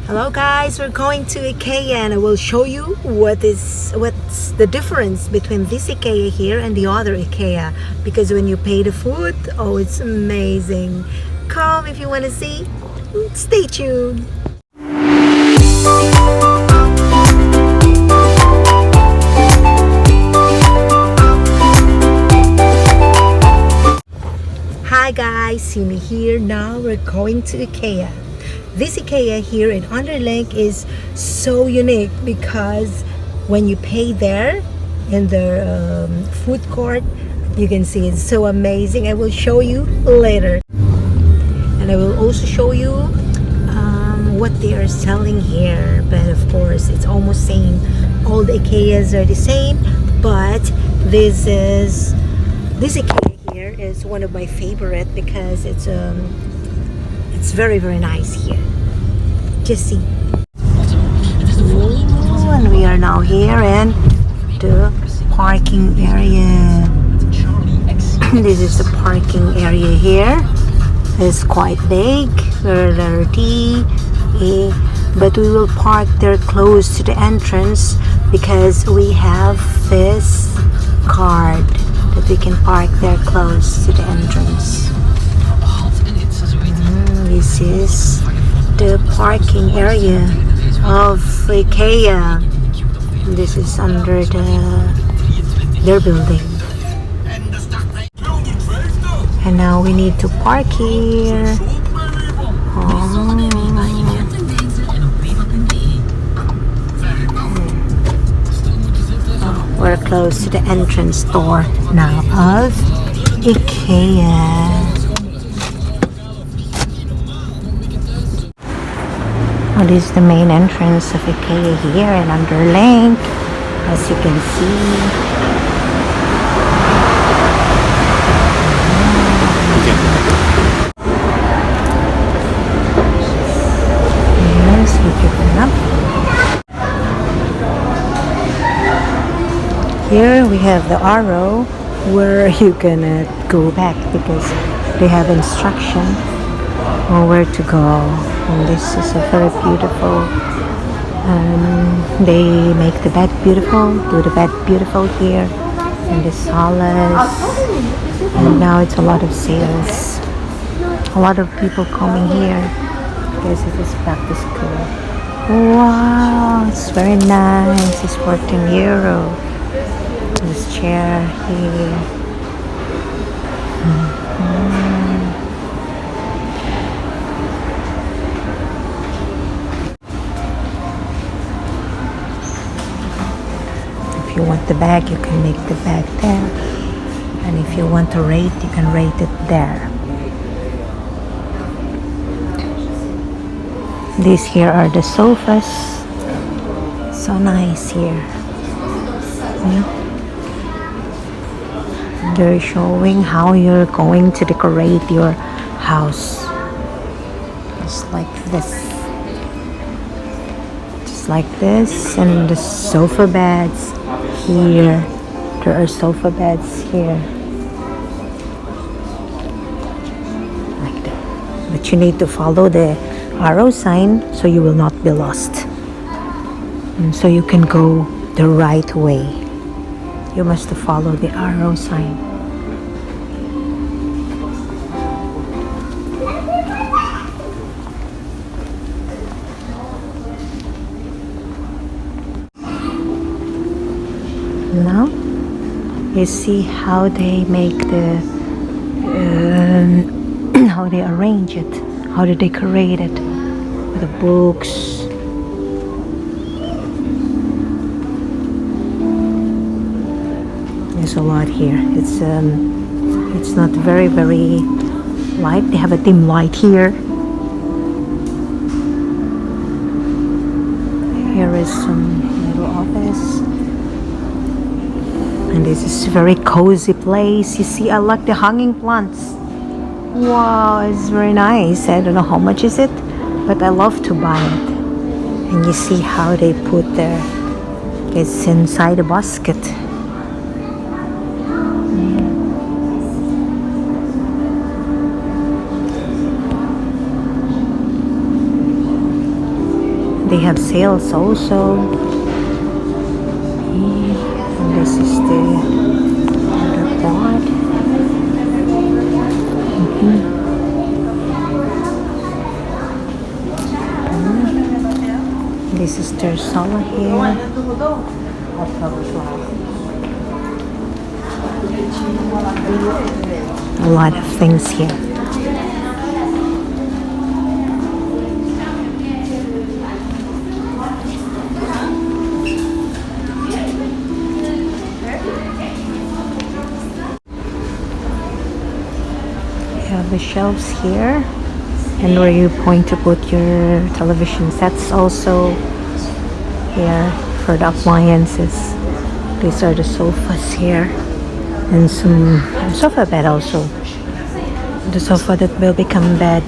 Hello guys, we're going to Ikea and I will show you what's the difference between this Ikea here and the other Ikea, because when you pay the food, oh, it's amazing. Come if you want to see. Stay tuned. Hi guys, see me here. Now we're going to Ikea. This Ikea here in Anderlech is so unique because when you pay there in the food court, you can see it's so amazing. I will show you later, and I will also show you what they are selling here. But of course, it's almost same. All the Ikeas are the same, but this Ikea here is one of my favorite because it's very nice here. Just see. Ooh, and we are now here in the parking area. This is the parking area here. It's quite big, very dirty, but we will park there close to the entrance because we have this card that we can park there close to the entrance. This is the parking area of Ikea. This is under their building. And now we need to park here. We're close to the entrance door now of Ikea. This is the main entrance of Ikea here in Anderlech, as you can see. Yes, you can open up. Here we have the arrow where you can go back because they have instruction on where to go. And this is a very beautiful, they make the bed beautiful, do the bed beautiful here in the solace. And now it's a lot of sales, a lot of people coming here because it is back to school. Wow, it's very nice. It's 14 euro. This chair here. If you want the bag, you can make the bag there, and if you want to rate, you can rate it there. These here are the sofas. So nice here. Yeah. They're showing how you're going to decorate your house. Just like this. Like this, and the sofa beds here. There are sofa beds here like that, but you need to follow the arrow sign so you will not be lost, and so you can go the right way. You must follow the arrow sign. Now you see how they make the how they arrange it, how they decorate it with the books. There's a lot here. It's not very light. They have a dim light here. Here is some little office. And this is a very cozy place. You see, I like the hanging plants. Wow, it's very nice. I don't know how much is it, but I love to buy it. And you see how they put it's inside a basket. They have sales also. And this is the other part. This is their sala here. A lot of things here. You have the shelves here, and where you're going to put your television sets also here for the appliances. These are the sofas here, and some sofa bed also. The sofa that will become bed.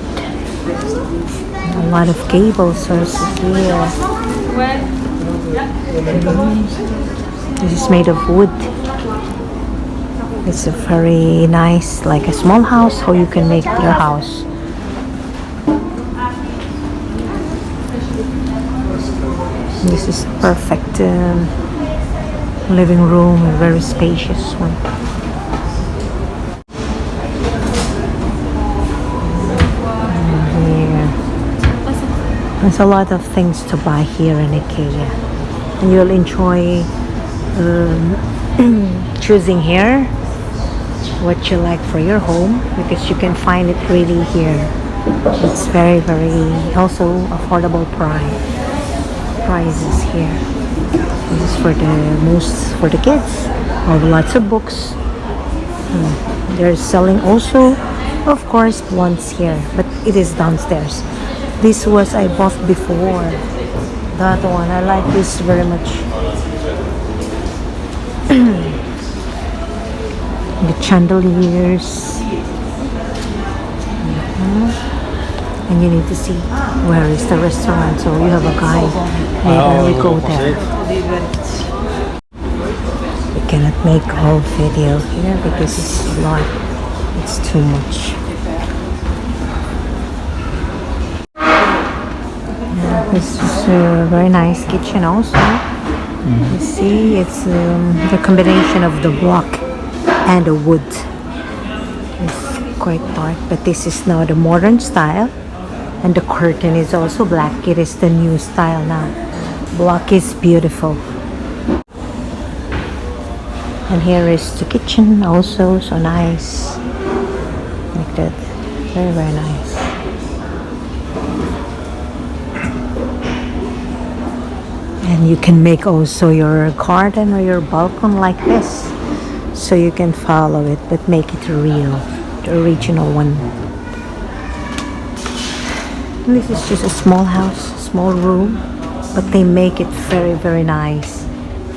A lot of cable sources here. This is made of wood. It's a very nice, like a small house, how you can make your house. This is perfect living room, a very spacious one. There's a lot of things to buy here in Ikea, and you'll enjoy choosing here what you like for your home, because you can find it really here. It's very also affordable prices here. This is for the kids. Lots of books. They're selling also, of course, blondes here, but it is downstairs. This was I bought before. That one, I like this very much. The chandeliers. And you need to see where is the restaurant, so you have a guide. Later we go there. We cannot make all video here because it's a lot. It's too much. This is a very nice kitchen also. You see, it's the combination of the block and the wood. It's quite dark, but this is now the modern style. And the curtain is also black. It is the new style now. Black is beautiful. And here is the kitchen also, so nice. Like that. Very nice. And you can make also your garden or your balcony like this. So you can follow it, but make it real. The original one. And this is just a small house, small room, but they make it very nice.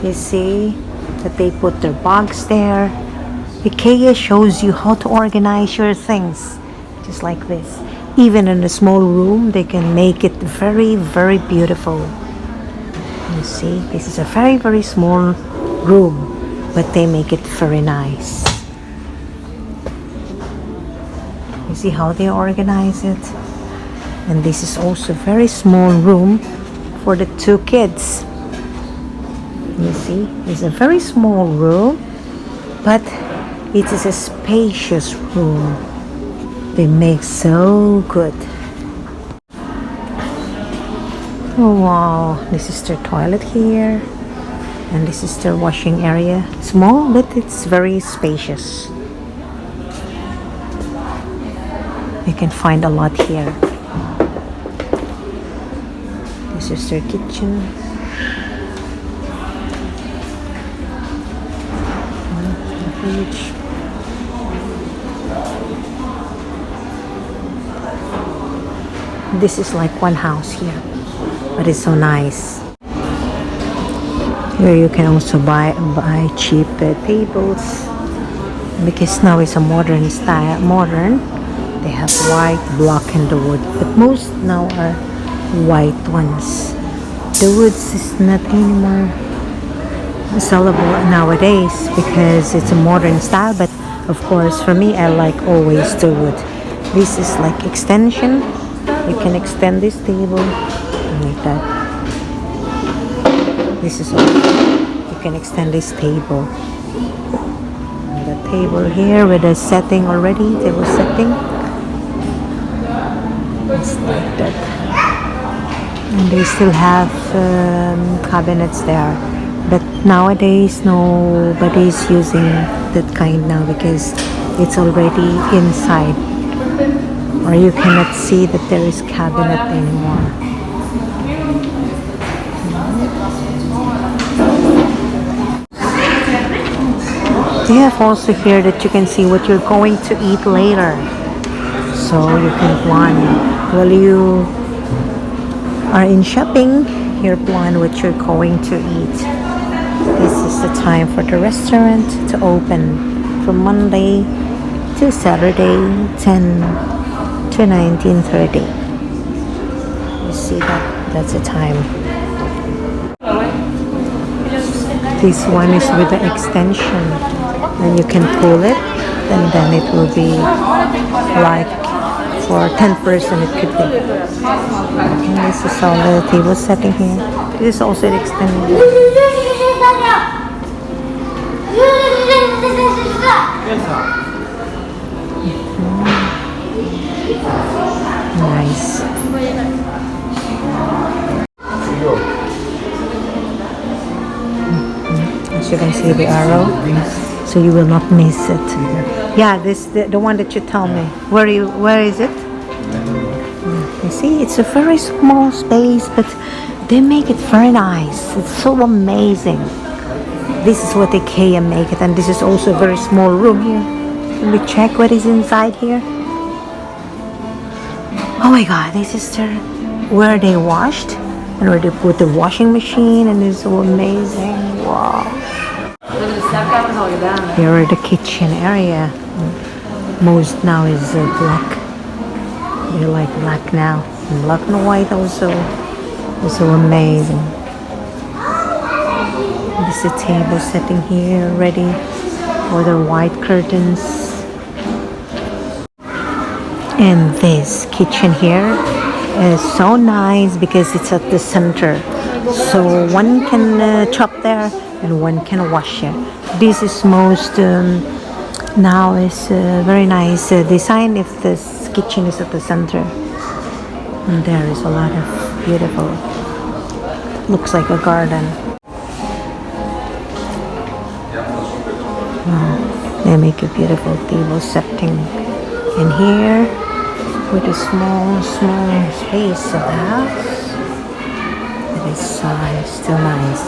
You see that they put their bags there. Ikea shows you how to organize your things, just like this. Even in a small room, they can make it very beautiful. You see, this is a very small room, but they make it very nice. You see how they organize it? And this is also a very small room for the two kids. You see, it's a very small room, but it is a spacious room. They make so good. Oh wow, this is their toilet here. And this is their washing area. Small, but it's very spacious. You can find a lot here. This is their kitchen. The fridge. This is like one house here, but it's so nice. Here you can also buy cheap tables, because now it's a modern style. They have white, black, and the wood, but most now are white ones. The woods is not anymore sellable nowadays because it's a modern style, but of course for me I like always the wood. This is like extension. You can extend this table like that. This is also, you can extend this table. And the table here with a setting already, table setting. It's like that. And they still have cabinets there. But nowadays, nobody's using that kind now because it's already inside. Or you cannot see that there is cabinet anymore. They have also here that you can see what you're going to eat later. So you can plan while you are in shopping, you plan what you're going to eat. This is the time for the restaurant to open from Monday to Saturday, 10 to 19:30. You see that's the time. This one is with the extension, and you can pull it, and then it will be like for 10 person it could be. And this is all the table setting here. This is also an extended. Nice. As you can see the arrow, so you will not miss it. Yeah, this the one that you tell me. Where is it? You see, it's a very small space, but they make it very nice. It's so amazing. This is what Ikea make it, and this is also a very small room here. Can we check what is inside here? Oh my God, this is where they washed and where they put the washing machine, and it's so amazing. Wow. Here are the kitchen area. Most now is black. They like black now. Black and white also. It's so amazing. This is a table setting here ready for the white curtains. And this kitchen here is so nice because it's at the center. So one can chop there and one can wash here. This is most now is very nice design if this kitchen is at the center. And there is a lot of beautiful, looks like a garden. Wow. They make a beautiful table setting in here with a small space of the house. It is still nice.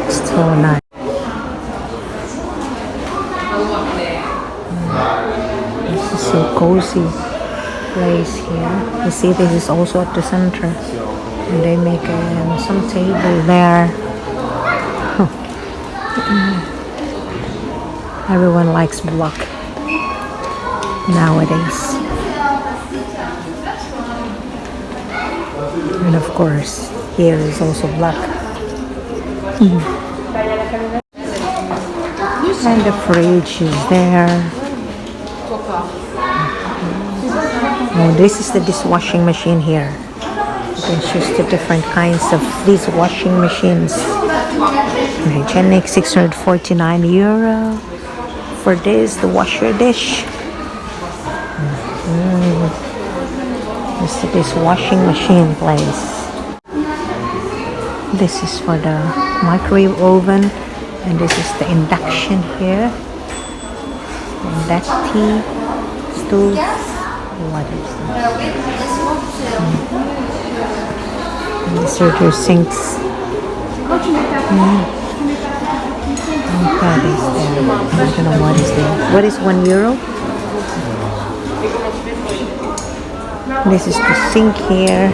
Still nice. This is so cozy place here. You see, this is also at the center, and they make some table there. Everyone likes block nowadays. And of course, here is also black. And the fridge is there. Oh, this is the dishwashing machine here. You can choose the different kinds of these washing machines. Hygienic, €649 for this, the wash your dish. This is this washing machine place. This is for the microwave oven, and this is the induction here. Inductive stove. What is this? And these are your sinks. That is there. I don't know what is there. What is €1? This is the sink here.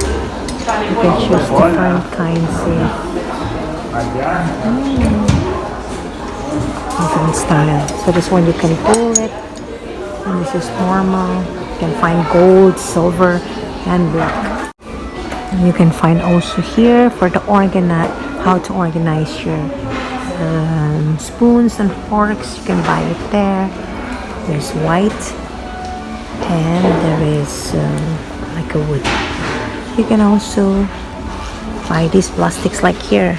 You can choose different kinds here. Different style. So this one you can pull it. And this is normal. You can find gold, silver, and black. And you can find also here for the how to organize your spoons and forks. You can buy it there. There's white, and there is like a wood. You can also buy these plastics like here,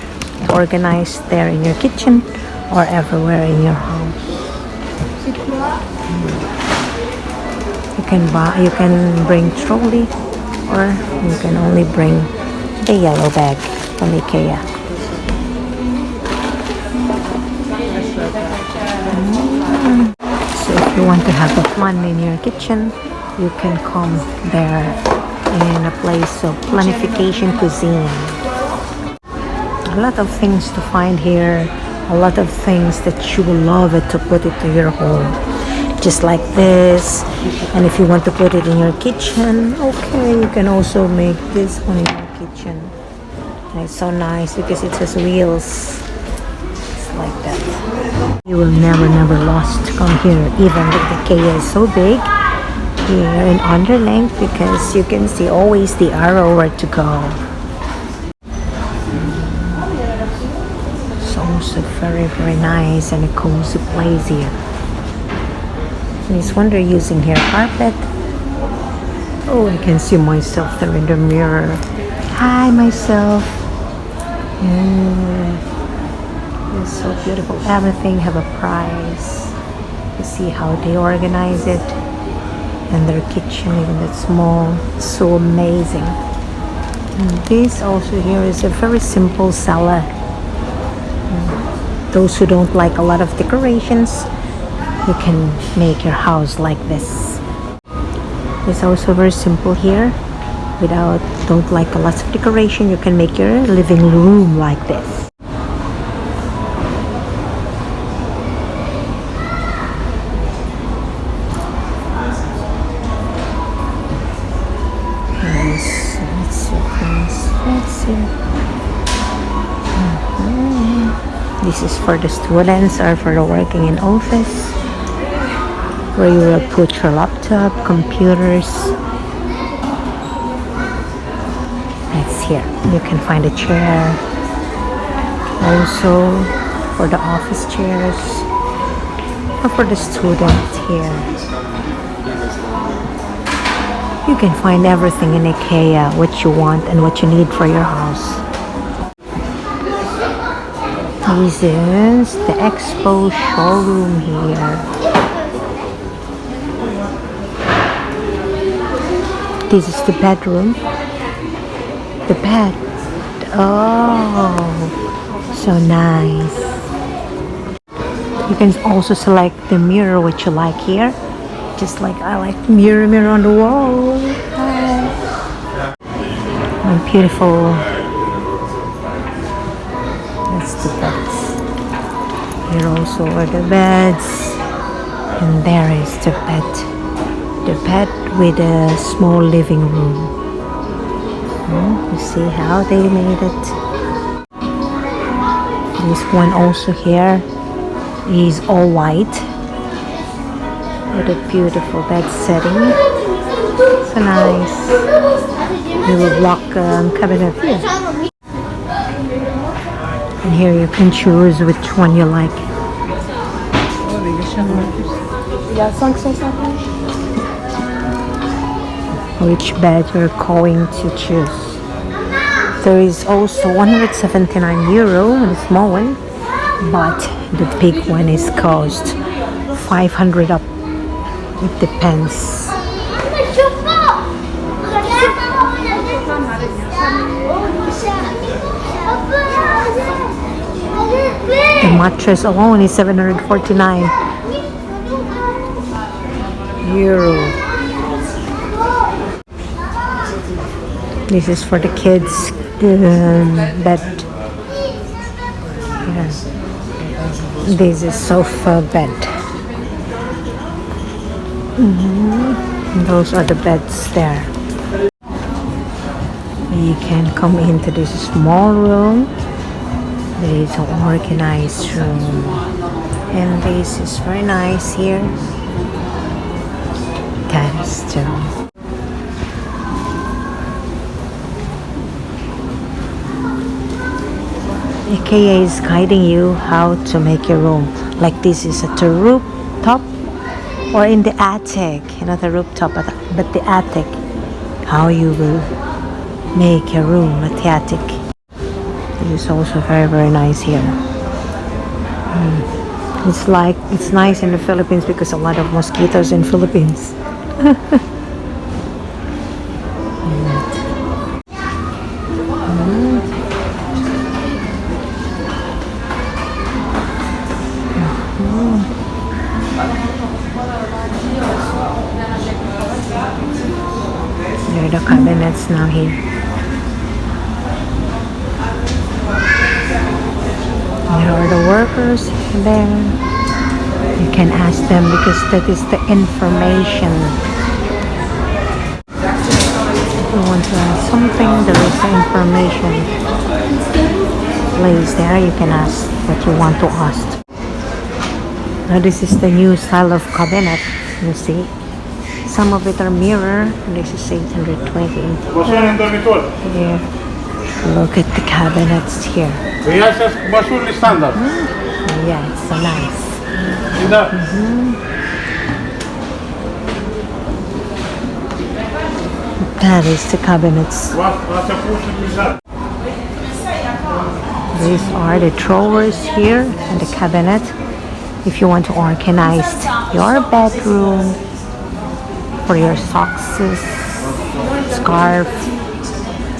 organized there in your kitchen or everywhere in your house. You can bring trolley, or you can only bring the yellow bag from Ikea. So if you want to have a fun in your kitchen, you can come there in a place of planification cuisine. A lot of things to find here, a lot of things that you will love it to put it to your home. Just like this. And if you want to put it in your kitchen, okay, you can also make this one in your kitchen. And it's so nice because it has wheels. It's like that. You will never lost to come here, even if the Ikea is so big here in Anderlech, because you can see always the arrow where to go. It's also very nice and a cozy place here. This one they're using here carpet. Oh, I can see myself there in the mirror. Hi, myself. It's so beautiful. Everything have a price. You see how they organize it, and their kitchen, even that small, so amazing. And this also here is a very simple cellar. Those who don't like a lot of decorations, you can make your house like this. It's also very simple here. Don't like a lot of decoration, you can make your living room like this. Let's see. This is for the students or for the working in office, where you will put your laptop, computers. It's here. You can find a chair. Also for the office chairs, or for the students here. You can find everything in Ikea, what you want and what you need for your house. This is the Expo showroom here. This is the bedroom. The bed. Oh, so nice. You can also select the mirror which you like here. Just like I like mirror on the wall. Hi. Oh, beautiful. That's the beds. Here also are the beds. And there is the bed. The bed with a small living room. You see how they made it. This one also here is all white with a beautiful bed setting. So nice. Little block cabinet here. And here you can choose which one you like. Which bed you're going to choose. There is also 179 euro, the small one, but the big one is cost 500 up. It depends. The mattress alone is 749 euro. This is for the kids' bed. Yeah. This is sofa bed. Those are the beds there. You can come into this small room. There is an organized room, and this is very nice here. That is the room. Ikea is guiding you how to make your room. Like this is at the rooftop or in the attic. Not the rooftop, but the attic. how you will make a room, a attic. This is also very nice here. It's nice in the Philippines because a lot of mosquitoes in Philippines. There are the cabinets now here. There are the workers there. You can ask them because that is the information. If you want to ask something, there is the information place there. You can ask what you want to ask. Now this is the new style of cabinet. You see, some of it are mirror. This is 820. Yeah. Look at the cabinets here. Yeah, it's so nice. That is the cabinets. These are the drawers here and the cabinet. If you want to organize your bedroom for your socks, scarf,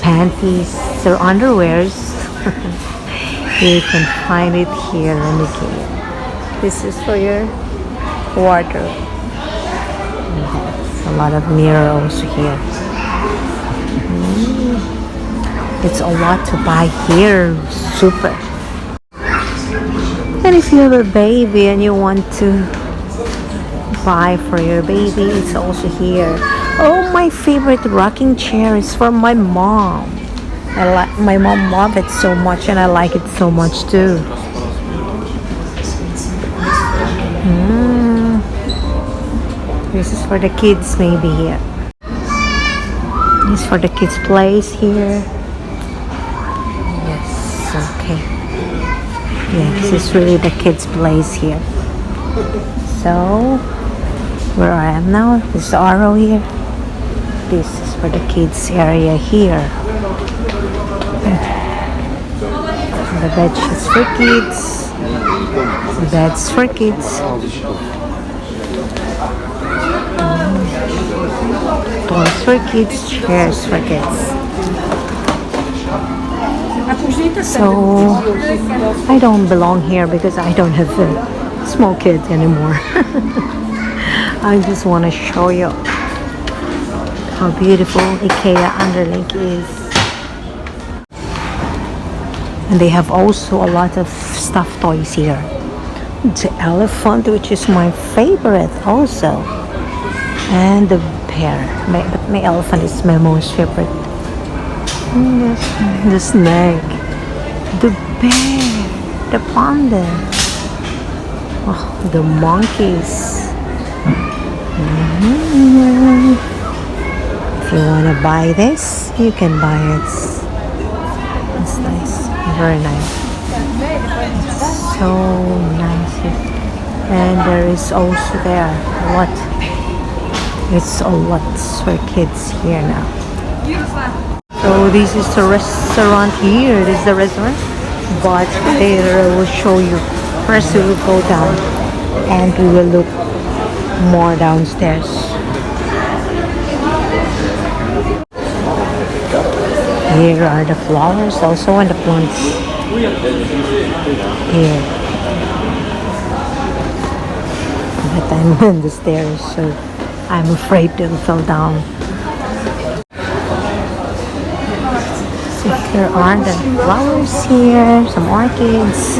panties, or underwears, you can find it here in Ikea. This is for your wardrobe. There's a lot of mirror also here. It's a lot to buy here. Super. And if you have a baby and you want to buy for your baby, it's also here. Oh, my favorite rocking chair is for my mom. My mom loves it so much and I like it so much too. This is for the kids maybe here. This is for the kids' place here. Yes, okay. Yeah, this is really the kids' place here. So, where I am now, this is the RO here. This is for the kids' area here. The bed sheets for kids. Beds for kids. Toys for kids, chairs for kids. So I don't belong here because I don't have a small kid anymore. I just want to show you how beautiful Ikea Anderlech is. And they have also a lot of stuffed toys here. The elephant, which is my favorite also. And the bear. But my elephant is my most favorite. The snake. The bear. The panda. Oh, the monkeys. If you want to buy this, you can buy it. It's nice. Very nice. So nice. And there is also there a lot. It's a lot for kids here now. So this is the restaurant here. This is the restaurant. But later I will show you. First we will go down and we will look more downstairs. Here are the flowers also and the plants. Here. But I'm on the stairs, so I'm afraid to fall down. So there are the flowers here, some orchids.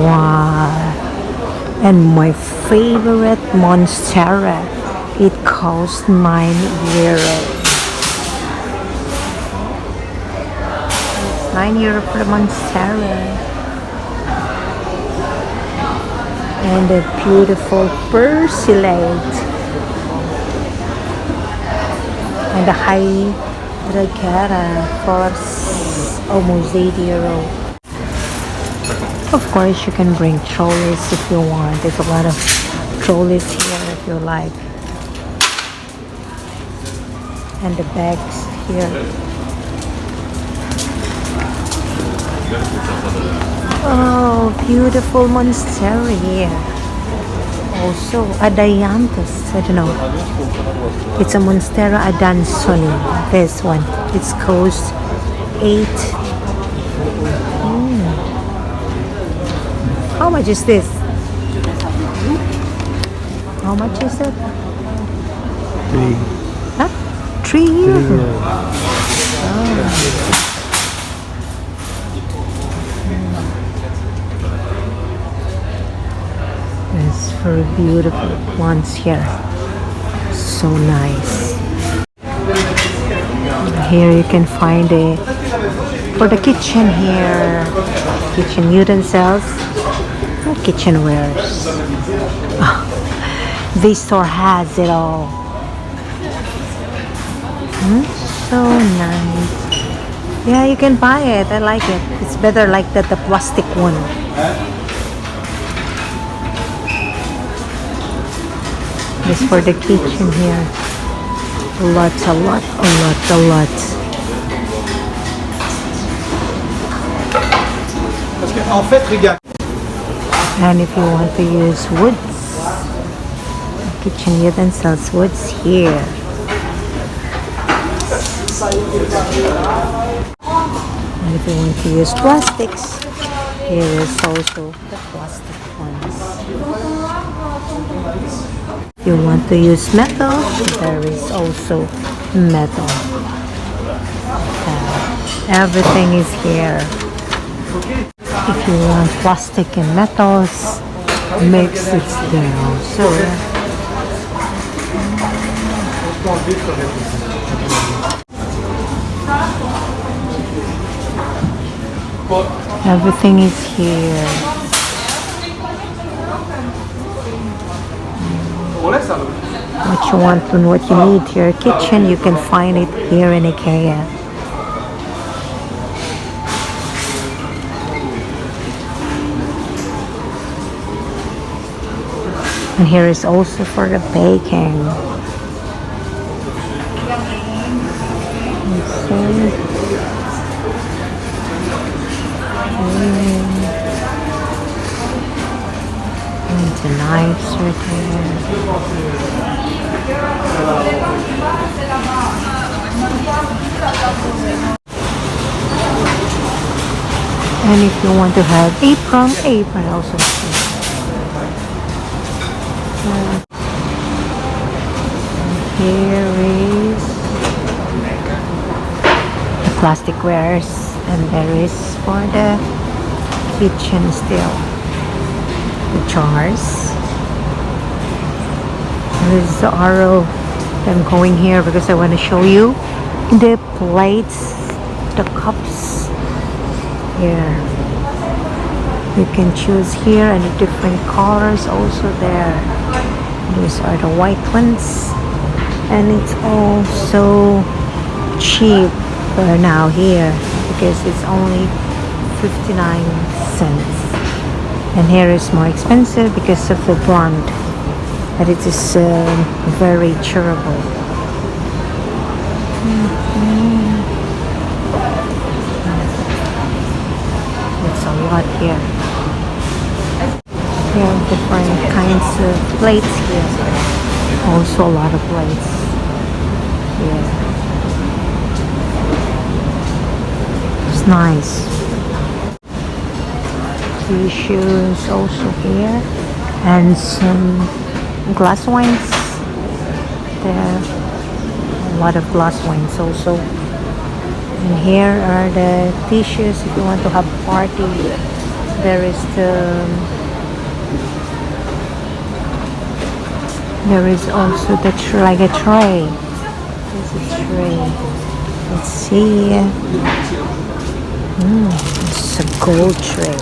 Wow. And my favorite monstera. It cost €9. It's €9 for the monstera. And the beautiful persilate. And the hightech for almost €8. Of course, you can bring trolleys if you want. There's a lot of trolleys here if you like. And the bags here. Oh, beautiful monastery here. Also, Adayantus. I don't know. It's a Monstera Adansoni. This one. It's cost 8. How much is this? How much is it? 3. Huh? 3 euro. It's very beautiful plants here. So nice. Here you can find a for the kitchen here. Kitchen utensils, kitchenwares. This store has it all. So nice. Yeah, you can buy it. I like it. It's better like that, the plastic one. This for the kitchen here. A lot. And if you want to use woods, kitchen utensils, woods here. And if you want to use plastics, here is also the plastic ones. If you want to use metal, there is also metal. Everything is here. If you want plastic and metals, mix it's there also. Everything is here. What you want and what you need to your kitchen, you can find it here in Ikea. And here is also for the baking. And the knives are there. And if you want to have apron also. Here is the plastic wares, and there is for the kitchen still the jars. This is the arrow that I'm going here because I want to show you the plates, the cups here. You can choose here, and the different colors also there. These are the white ones, and it's also cheap for now here because it's only 59 cents. And here is more expensive because of the brand, but it is very durable. It's a lot here. There are different kinds of plates here. Also a lot of plates here. It's nice. Tissues also here, and some glass wines. There are a lot of glass wines also. And here are the tissues if you want to have a party. There is also the like a tray. This is a tray. Let's see. It's a gold tray.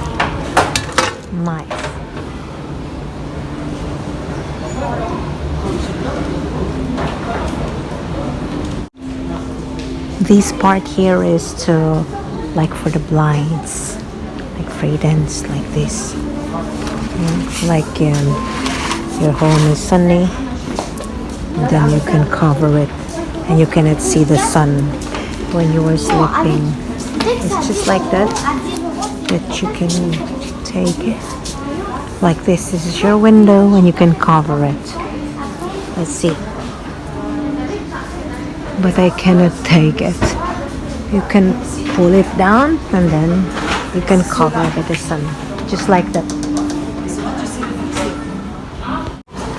Nice. This part here is to like for the blinds, like fradens like this, like your home is sunny, and then you can cover it and you cannot see the sun when you are sleeping. It's just like that you can take it. Like this is your window and you can cover it. Let's see. But I cannot take it. You can pull it down and then you can cover it with the sun. Just like that.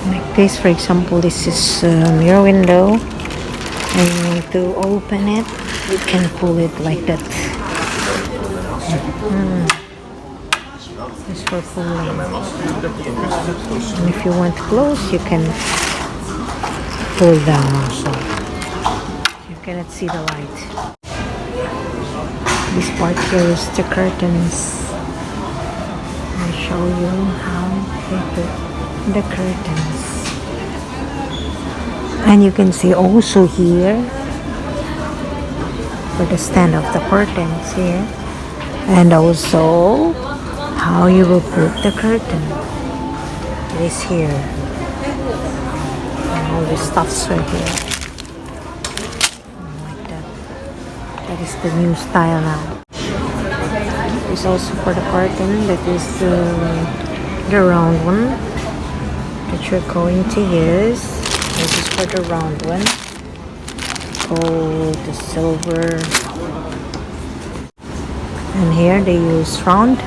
Like this, for example, this is your window and you want to open it, you can pull it like that. Just for pulling. And if you want to close, you can pull down also. You cannot see the light. This part here is the curtains. I'll show you how they put the curtains. And you can see also here for the stand of the curtains here. And also how you will put the curtain. It is here. And all the stuffs right here. Like that. That is the new style now. It's also for the curtain. That is the round one that you're going to use. This is for the round one. Gold, the silver. And here they use round,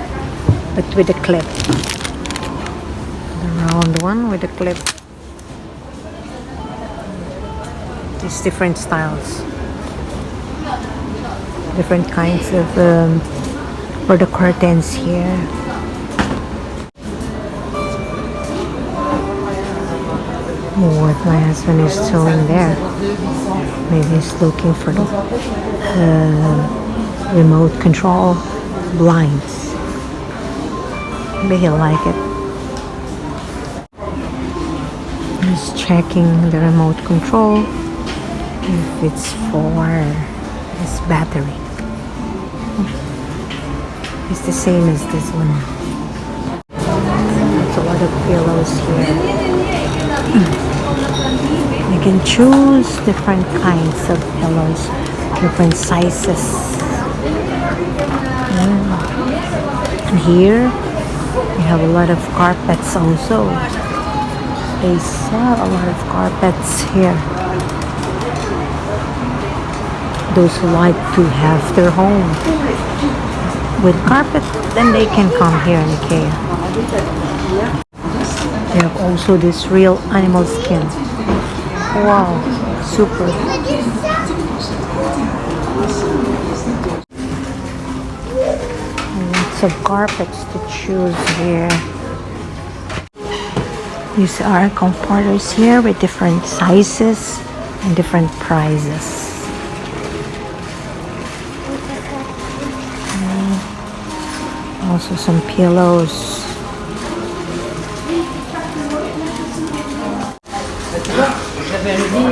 but with a clip. The round one with a clip. These different styles. Different kinds of for the curtains here. What my husband is showing there. Maybe he's looking for the remote control blinds. Maybe he'll like it. He's checking the remote control if it's for his battery. It's the same as this one. There's a lot of pillows here. You can choose different kinds of pillows, different sizes. And here we have a lot of carpets also. They sell a lot of carpets here. Those who like to have their home with carpet, then they can come here in Ikea. They have also this real animal skin. Wow, super. Lots of carpets to choose here. These are comforters here with different sizes and different prices. Also some pillows.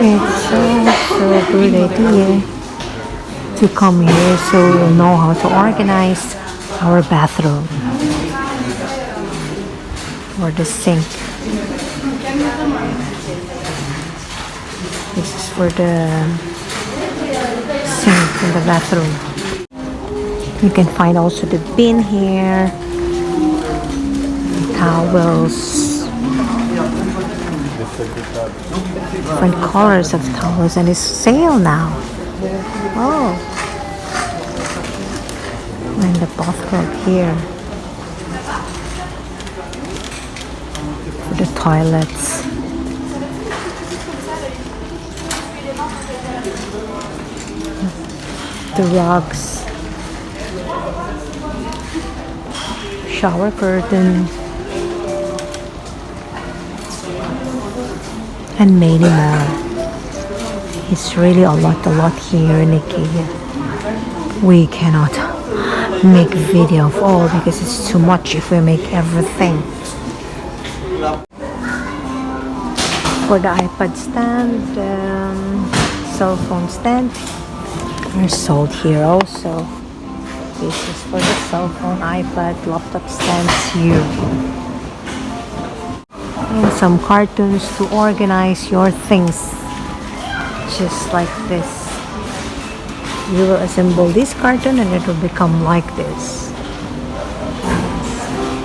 It's also a good idea to come here so we'll know how to organize our bathroom or the sink. This is for the sink in the bathroom. You can find also the bin here, towels, different colors of towels, and it's sale now. Oh, and the bathtub here for the toilets. The rugs, shower curtain, and many more. It's really a lot here in Ikea. We cannot make video of all because it's too much if we make everything. For the iPad stand, cell phone stand are sold here also. This is for the cell phone, iPad, laptop stands here. And some cartons to organize your things. Just like this. You will assemble this carton and it will become like this.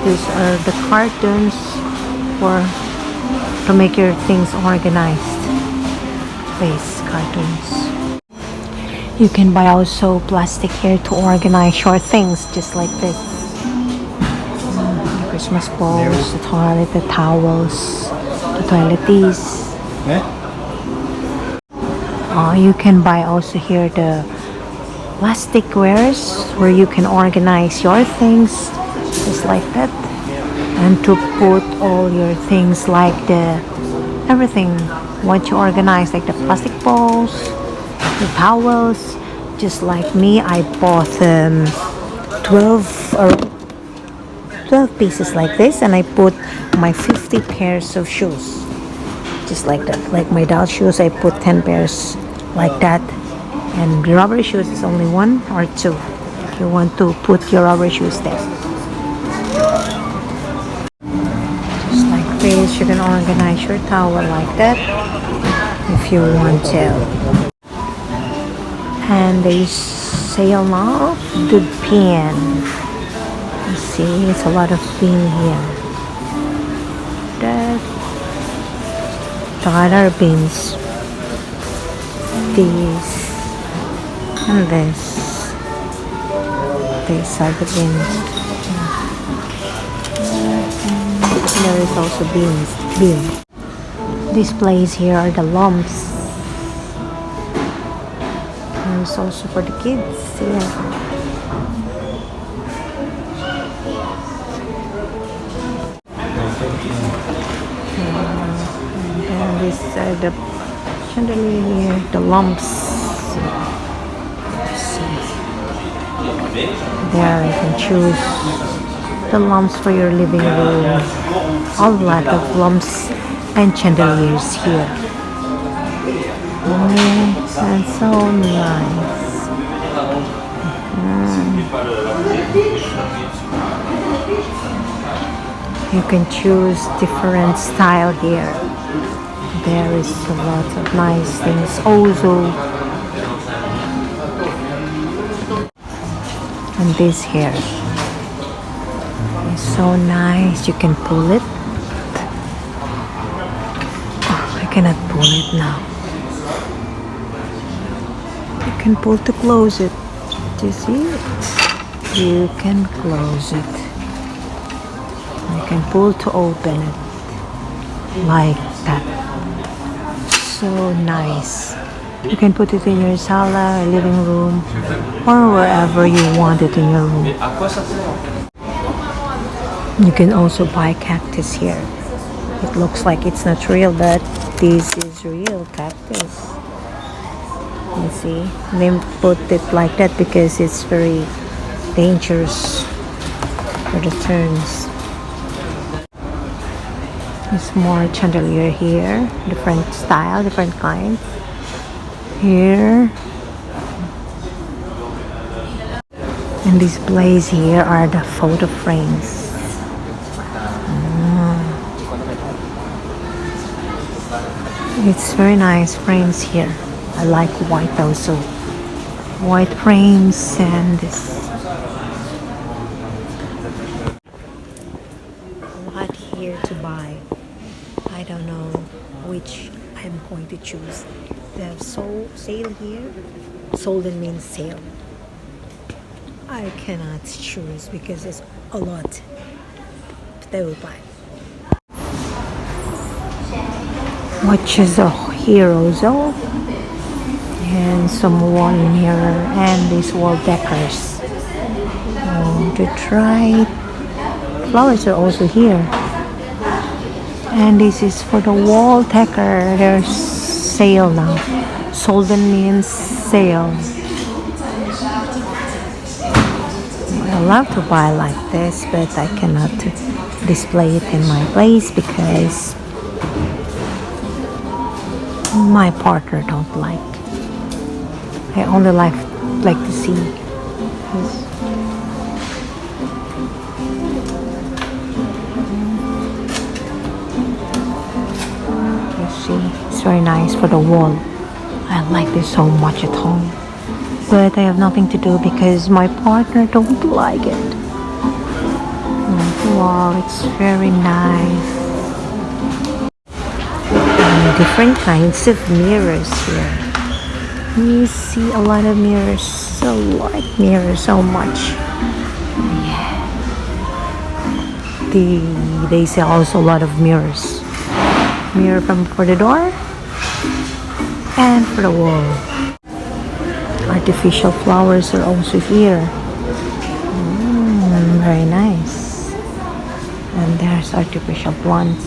These are the cartons to make your things organized. These cartons. You can buy also plastic here to organize your things, just like this. The Christmas balls, the toilet, the towels, the toiletries. You can buy also here the plastic wares where you can organize your things, just like that. And to put all your things like everything what you organize, like the plastic balls, the towels. Just like me, I bought 12 pieces like this, and I put my 50 pairs of shoes, just like that. Like my doll shoes, I put 10 pairs like that, and rubber shoes is only 1 or 2 if you want to put your rubber shoes there. Just like this, you can organize your towel like that if you want to. And they sale now the pin. You see, it's a lot of pin here. The other pins. These and this. These are the pins. There is also beans. These plays here are the lumps. There's also for the kids here. And then these are the chandelier here, the lumps. There you can choose the lumps for your living room. A lot of lumps and chandeliers here. That's so nice. You can choose different style here. There is a lot of nice things also. And this here is so nice. You can pull it. Oh, I cannot pull it now. You can pull to close it. Do you see it? You can close it. You can pull to open it. Like that. So nice. You can put it in your sala, living room, or wherever you want it in your room. You can also buy cactus here. It looks like it's not real, but this is real cactus. You see, they put it like that because it's very dangerous for the turns. There's more chandelier here, different style, different kind. Here, and these displays here are the photo frames. It's very nice frames here. I like white also. White frames and this. A lot here to buy. I don't know which I'm going to choose. They have sale here. Solden means sale. I cannot choose because it's a lot. But I will buy. Watches here also. And some wall mirror and these wall decors. To try. Flowers are also here. And this is for the wall decor. There's sale now. Solden means sale. I love to buy like this, but I cannot display it in my place because my partner don't like. I only like to see this. very nice for the wall. I like this so much at home. But I have nothing to do because my partner don't like it. Wow, it's very nice. And different kinds of mirrors here. You see a lot of mirrors. So like mirrors so much. Yeah. They sell also a lot of mirrors. Mirror for the door and for the wall. Artificial flowers are also here. Very nice. And there's artificial plants.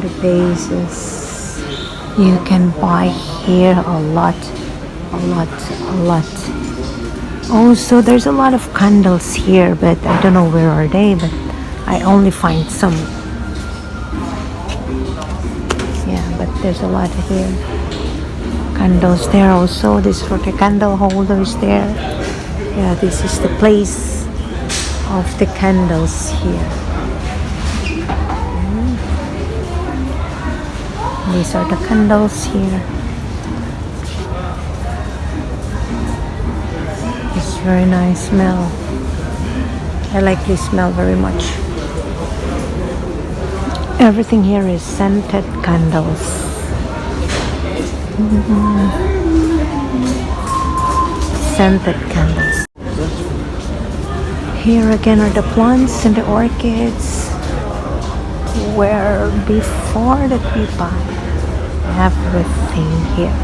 The vases. You can buy here a lot. Also, there's a lot of candles here, but I don't know where are they, but I only find some. Yeah, but there's a lot here. Candles there also. This for the candle holders there. Yeah, this is the place of the candles here. These are the candles here. It's very nice smell. I like this smell very much. Everything here is scented candles. Scented candles. Here again are the plants and the orchids. Where before that we buy everything here.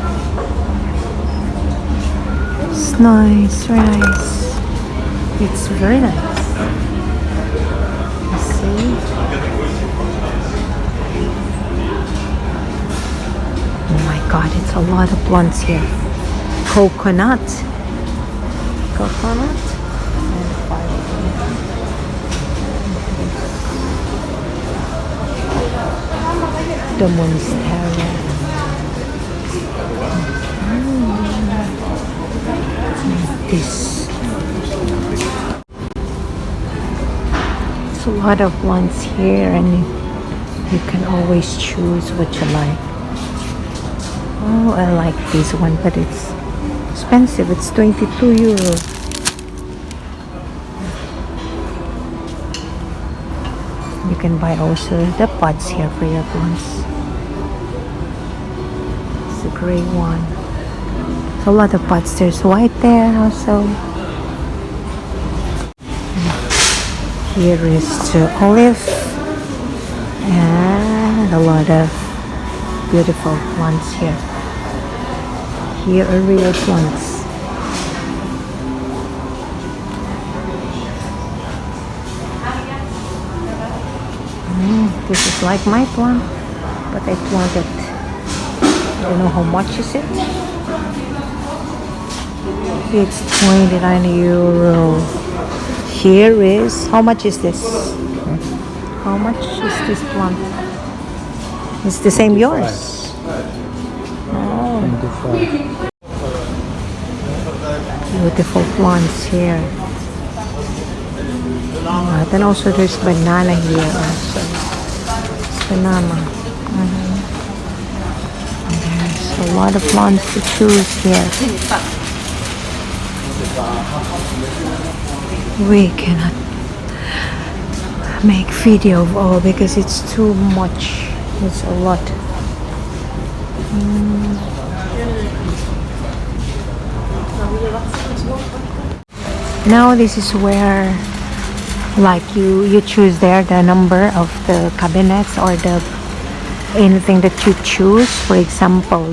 It's nice, very nice. It's very nice. You see? Oh my god, it's a lot of plants here. Coconut. And the monstera. This. It's a lot of plants here, and you can always choose what you like. Oh, I like this one, but it's expensive. It's 22 euro. You can buy also the pots here for your plants. It's a gray one. There's a lot of pots. There's white there also. Here is the olive and a lot of beautiful plants here. Here are real plants. This is like my plant, but I planted. I don't know how much is it. It's 29 euro. Here is, how much is this? How much is this plant? It's the same yours. Oh. 25. Beautiful plants here. Then also there's banana here also. It's banana. And there's a lot of plants to choose here. We cannot make video of all because it's too much. It's a lot. Now this is where, like, you choose there the number of the cabinets or the anything that you choose. For example,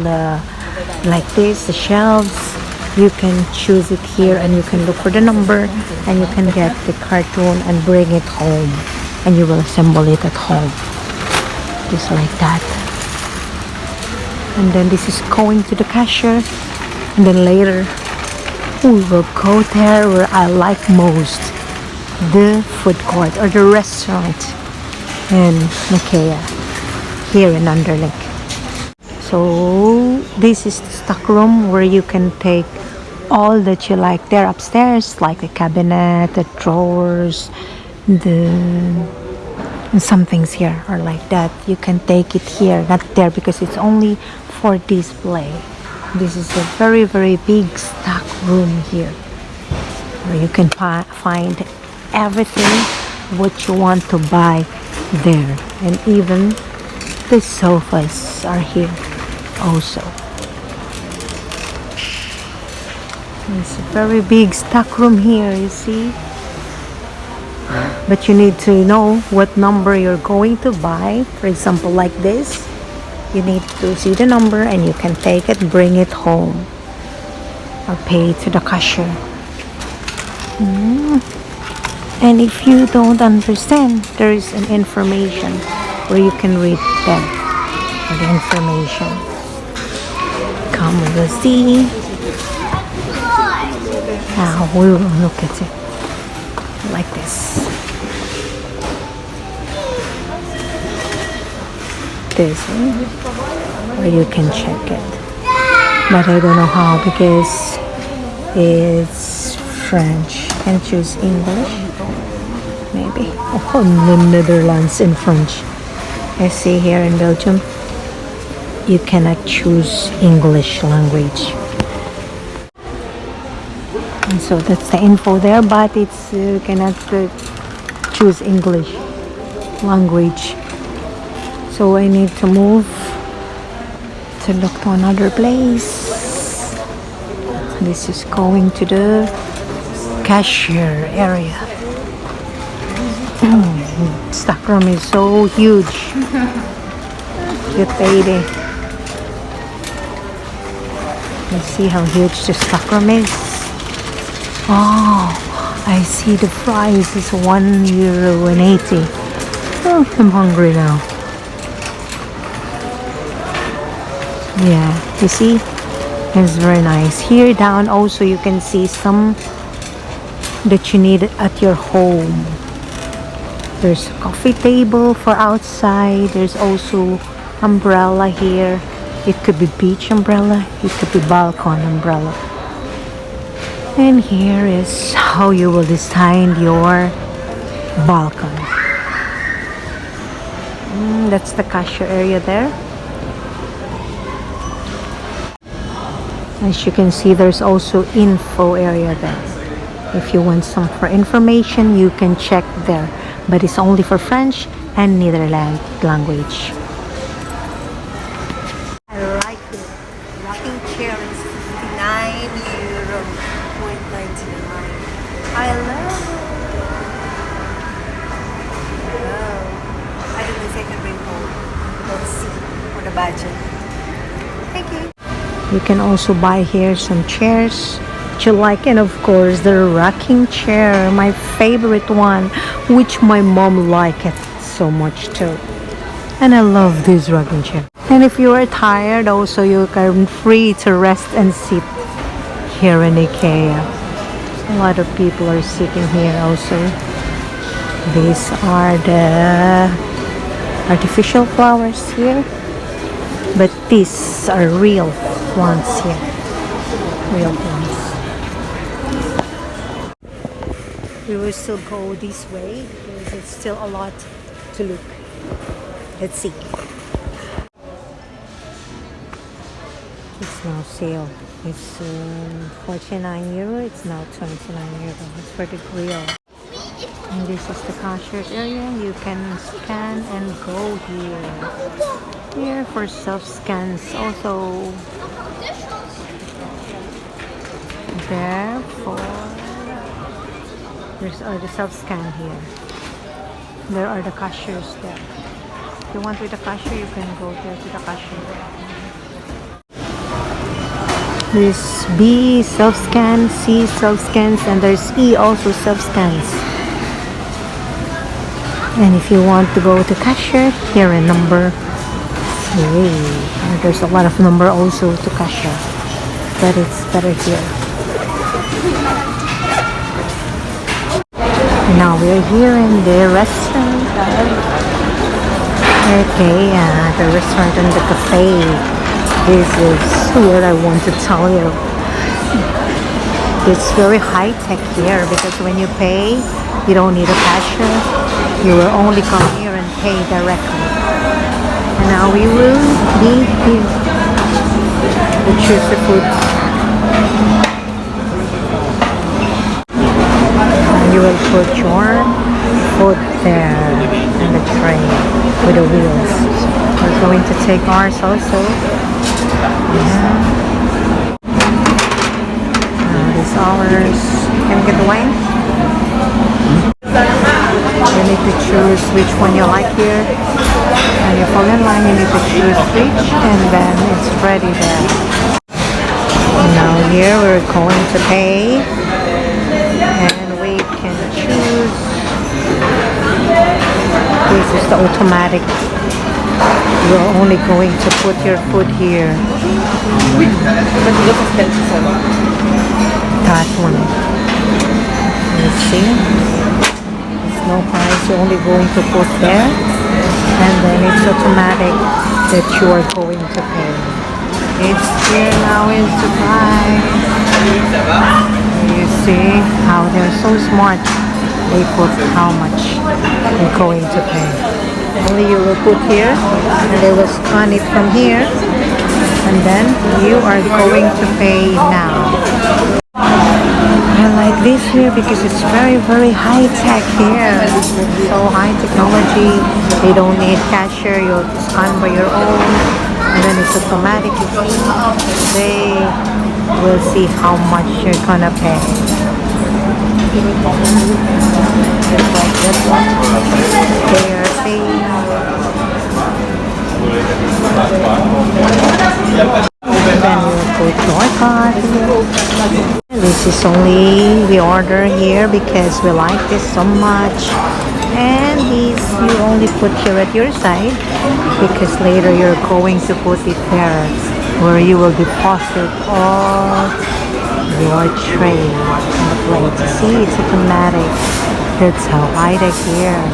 like this, the shelves, you can choose it here and you can look for the number and you can get the cartoon and bring it home and you will assemble it at home, just like that. And then this is going to the cashier, and then later we will go there where I like most, the food court or the restaurant in Ikea here in Anderlech. So this is the stockroom where you can take all that you like there upstairs, like the cabinet, the drawers, the And some things here are like that. You can take it here, not there, because it's only for display. This is a very, very big stock room here, where you can find everything what you want to buy there. And even the sofas are here also. It's a very big stock room here, you see. But you need to know what number you're going to buy. For example, like this, you need to see the number and you can take it, bring it home, or pay to the cashier. And if you don't understand, there is an information where you can read them, or the information. Come, we will see. Now we will look at it like this. This one, where you can check it. But I don't know how because it's French. Can choose English? Maybe. Oh, the Netherlands in French. I see here in Belgium, you cannot choose English language. And so that's the info there, but it's you cannot choose English language. So I need to move to look to another place. This is going to the cashier area. Stockroom is so huge. Cute baby. Let's see how huge the stockroom is. Oh, I see the price is €1.80. Oh, I'm hungry now. Yeah, you see, it's very nice. Here down also you can see some that you need at your home. There's a coffee table for outside. There's also umbrella here. It could be beach umbrella, it could be balcony umbrella. And here is how you will design your balcony. That's the cashier area there. As you can see, there's also info area there. If you want some for information, you can check there. But it's only for French and Netherlands language. I like it. Rocking chair is €59.99. I love it. Oh, I don't know if I can bring home. Let's see for the budget. Thank you. You can also buy here some chairs that you like, and of course the rocking chair, my favorite one, which my mom liked it so much too. And I love this rocking chair. And if you are tired, also you can free to rest and sit here in Ikea. A lot of people are sitting here also. These are the artificial flowers here, but these are real ones here. Real ones. We will still go this way because it's still a lot to look. Let's see. It's now sale. It's €49. It's now €29. It's for the grill. And this is the cashier area. You can scan and go here. Here for self-scans also. There for there's the self-scan here. There are the cashiers there. If you want with the cashier, you can go there to the cashier. There's B self-scan, C self-scans, and there's E also self-scans. And if you want to go to cashier, here a number 3. There's a lot of number also to cashier, but it's better here. Now we're here in the restaurant. Okay, the restaurant and the cafe. This is what I want to tell you. It's very high-tech here because when you pay, you don't need a cashier. You will only come here and pay directly. And now we will be here to choose the food. And you will put your food there in the tray with the wheels. We're going to take ours also. Yeah. This is ours. Can we get the wine? You need to choose which one you like here. When you fall in line, you need to choose which, and then it's ready there. Now here we're going to pay, and we can choose. This is the automatic. You're only going to put your food here. That one. Let's see. There's no price. You're only going to put there, and then it's automatic that you are going to pay. It's here now in surprise. You see how they're so smart. They put how much you're going to pay. Only you will put here, and they will scan it from here, and then you are going to pay now. I like this here because it's very, very high tech here. So high technology. They don't need cashier. You'll scan by your own, and then it's automatic. They will see how much you're gonna pay. Just like this one. They are paying. Then you put your card here. This is only we order here because we like this so much. And these you only put here at your side because later you're going to put it there where you will deposit all your tray on the plate. See, it's automatic. That's how high-tech here.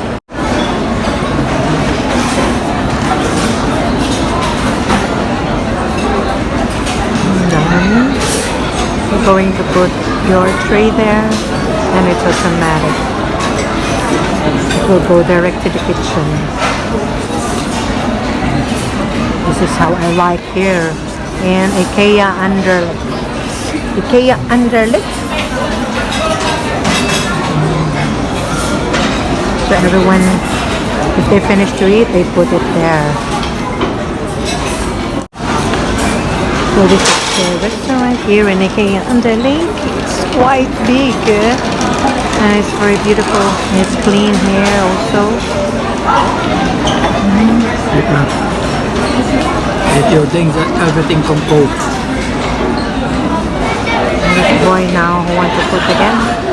You're going to put your tray there, and it's automatic. It will go direct to the kitchen. This is how I like here in Ikea Anderlech. Ikea Anderlech. So everyone, if they finish to eat, they put it there. So this is the restaurant here in Ikea Anderlech. It's quite big and it's very beautiful. It's clean here also. Get your things, everything from cold. This boy now who wants to cook again.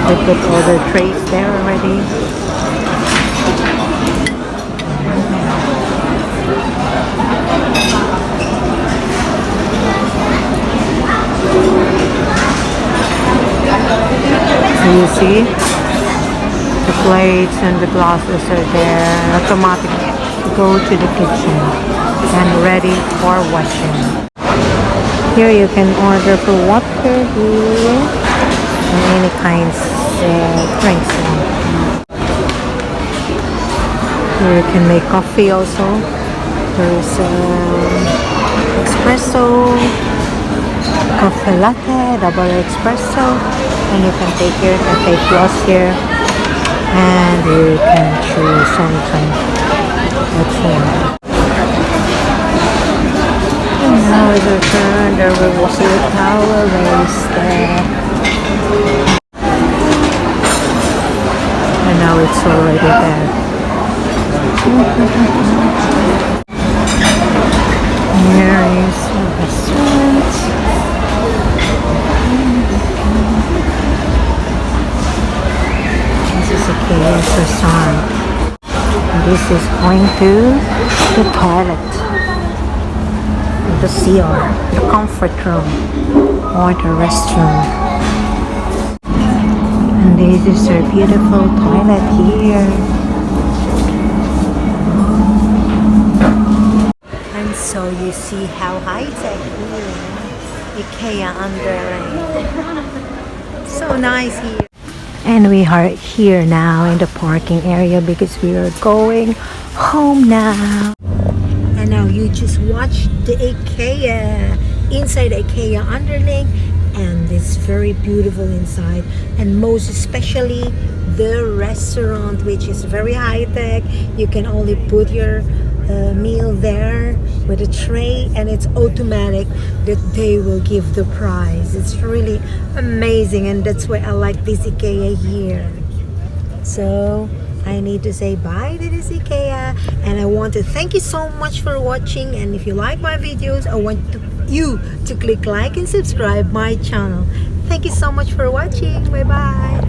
They put all the trays there already. So you see, the plates and the glasses are there, automatically go to the kitchen and ready for washing. Here you can order for water here. Many kinds of drinks. Here you can make coffee also. There's espresso, coffee latte, double espresso, and you can take here, you can take yours here, and you can choose anything. That's one. And now it's our turn. There will see a tower race there. And now it's already there. Here is the restaurant. This is Ikea's restaurant. This is going to the toilet, the CR, the comfort room, or the restroom. And this is their beautiful toilet here. And so you see how high-tech here. Ikea Anderlech. So nice here. And we are here now in the parking area because we are going home now. And now you just watch the Ikea, inside Ikea Anderlech, and it's very beautiful inside, and most especially the restaurant, which is very high-tech. You can only put your meal there with a tray, and it's automatic that they will give the prize. It's really amazing, and that's why I like this Ikea here. So I need to say bye to this Ikea, and I want to thank you so much for watching. And if you like my videos, I want you to click like and subscribe my channel. Thank you so much for watching. Bye bye.